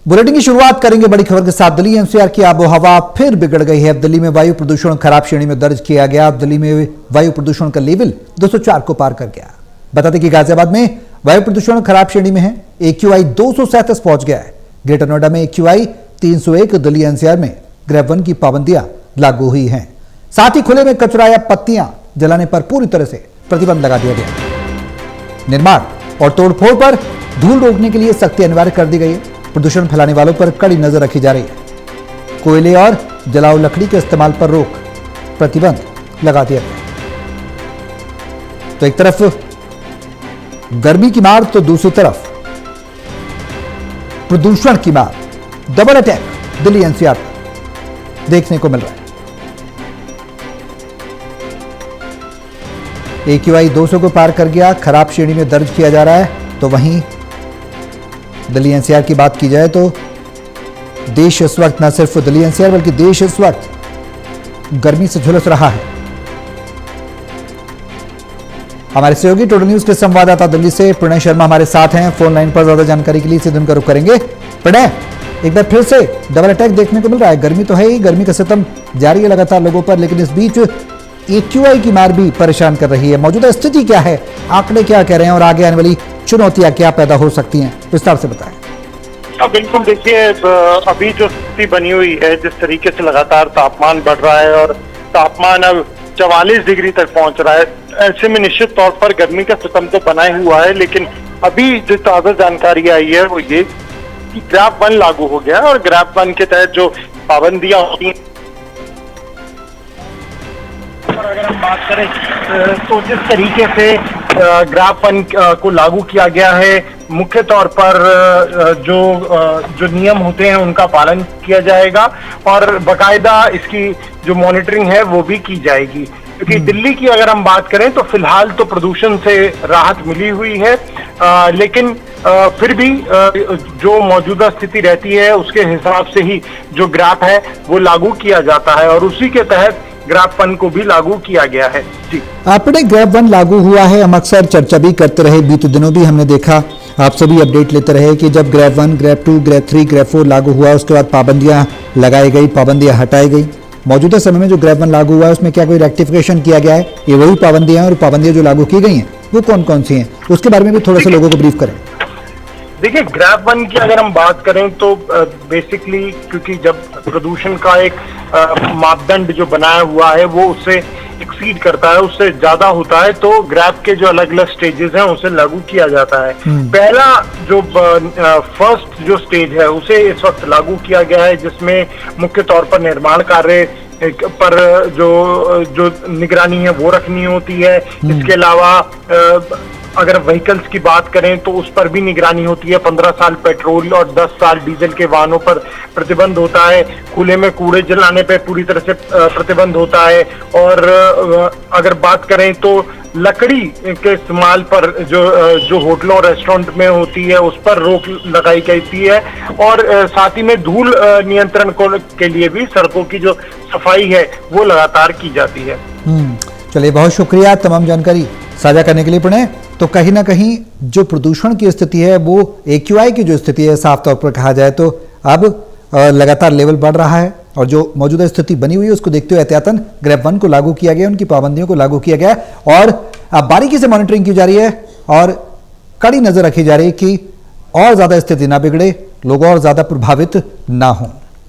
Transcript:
Bulletin की शुरुआत करेंगे बड़ी खबर के साथ। दिल्ली एनसीआर की आबोहवा फिर बिगड़ गई है। दिल्ली में वायु प्रदूषण खराब श्रेणी में दर्ज किया गया। दिल्ली में वायु प्रदूषण का लेवल 204 को पार कर गया। बता दें कि गाजियाबाद में वायु प्रदूषण खराब श्रेणी में है। AQI 237 पहुंच गया है। ग्रेटर नोएडा में AQI 301। दिल्ली एनसीआर में ग्रेड 1 की पाबंदियां लागू हुई हैं। साथ ही खुले में कचरा या पत्तियां जलाने पर पूरी तरह से प्रतिबंध लगा दिया गया। निर्माण और तोड़फोड़ पर धूल रोकने के लिए सख्ती अनिवार्य कर दी गई है। प्रदूषण फैलाने वालों पर कड़ी नजर रखी जा रही है। कोयले और जलाऊ लकड़ी के इस्तेमाल पर रोक, प्रतिबंध लगा दिया गया। तो एक तरफ गर्मी की मार तो दूसरी तरफ प्रदूषण की मार, डबल अटैक दिल्ली एनसीआर पर देखने को मिल रहा है। AQI 200 को पार कर गया, खराब श्रेणी में दर्ज किया जा रहा है। तो वहीं दिल्ली एनसीआर की बात की जाए तो देश इस वक्त न सिर्फ दिल्ली एनसीआर बल्कि देश इस वक्त गर्मी से झुलस रहा है। हमारे सहयोगी टोटल न्यूज के संवाददाता दिल्ली से प्रणय शर्मा हमारे साथ हैं। फोन लाइन पर ज्यादा जानकारी के लिए सीधे उनका रुख करेंगे। प्रणय, एक बार फिर से डबल अटैक देखने को मिल रहा है। गर्मी तो है ही, गर्मी का सितम जारी है लगातार लोगों पर, लेकिन इस बीच AQI की मार भी परेशान कर रही है। मौजूदा स्थिति क्या है, आंकड़े क्या कह रहे हैं और आगे आने वाली चुनौतियां क्या पैदा हो सकती हैं, विस्तार से बताएं। बिल्कुल, देखिए अभी जो स्थिति बनी हुई है, जिस तरीके से लगातार तापमान बढ़ रहा है और तापमान अब 44 डिग्री तक पहुंच रहा है, ऐसे में निश्चित तौर पर गर्मी का सितम तो बना ही हुआ है। लेकिन अभी जो ताजा जानकारी आई है वो ये कि ग्रेड 1 लागू हो गया और ग्रेड 1 के तहत जो पाबंदियां होती हैं, अगर हम बात करें तो जिस तरीके से ग्रेड 1 को लागू किया गया है, मुख्य तौर पर जो नियम होते हैं उनका पालन किया जाएगा और बाकायदा इसकी जो मॉनिटरिंग है वो भी की जाएगी। क्योंकि दिल्ली की अगर हम बात करें तो फिलहाल तो प्रदूषण से राहत मिली हुई है, लेकिन फिर भी जो मौजूदा स्थिति रहती है उसके हिसाब से ही जो ग्राफ है वो लागू किया जाता है और उसी के तहत ग्रेड 1 को भी लागू किया गया है। जी, आपने ग्रेड 1 लागू हुआ है, हम अक्सर चर्चा भी करते रहे, बीते दिनों भी हमने देखा, आप सभी अपडेट लेते रहे कि जब ग्रेड 1, ग्रेड 2, ग्रेड 3, ग्रेड 4 लागू हुआ उसके बाद पाबंदियां लगाई गई, पाबंदियां हटाई गई। मौजूदा समय में जो ग्रेड 1 लागू हुआ है उसमें क्या कोई रेक्टिफिकेशन किया गया है? ये वही पाबंदियां हैं और पाबंदियां जो लागू की गई हैं वो कौन कौन सी हैं, उसके बारे में भी थोड़ा सा लोगों को ब्रीफ करें। देखिए, ग्रेड 1 की अगर हम बात करें तो बेसिकली क्योंकि जब प्रदूषण का एक मापदंड जो बनाया हुआ है वो उससे एक्सीड करता है, उससे ज्यादा होता है, तो ग्रेड के जो अलग अलग स्टेजेस हैं उसे लागू किया जाता है। पहला जो फर्स्ट जो स्टेज है उसे इस वक्त लागू किया गया है, जिसमें मुख्य तौर पर निर्माण कार्य पर जो निगरानी है वो रखनी होती है। इसके अलावा अगर व्हीकल्स की बात करें तो उस पर भी निगरानी होती है। 15 साल पेट्रोल और 10 साल डीजल के वाहनों पर प्रतिबंध होता है। खुले में कूड़े जलाने पर पूरी तरह से प्रतिबंध होता है और अगर बात करें तो लकड़ी के इस्तेमाल पर जो होटलों और रेस्टोरेंट में होती है उस पर रोक लगाई जाती है और साथ ही में धूल नियंत्रण के लिए भी सड़कों की जो सफाई है वो लगातार की जाती है। चलिए, बहुत शुक्रिया तमाम जानकारी साझा करने के लिए प्रणय। तो कहीं ना कहीं जो प्रदूषण की स्थिति है वो AQI की जो स्थिति है, साफ तौर पर कहा जाए तो अब लगातार लेवल बढ़ रहा है और जो मौजूदा स्थिति बनी हुई है उसको देखते हुए एहतियातन ग्रेड 1 को लागू किया गया, उनकी पाबंदियों को लागू किया गया और अब बारीकी से मॉनिटरिंग की जा रही है और कड़ी नजर रखी जा रही है कि और ज्यादा स्थिति ना बिगड़े, लोग और ज्यादा प्रभावित ना हों।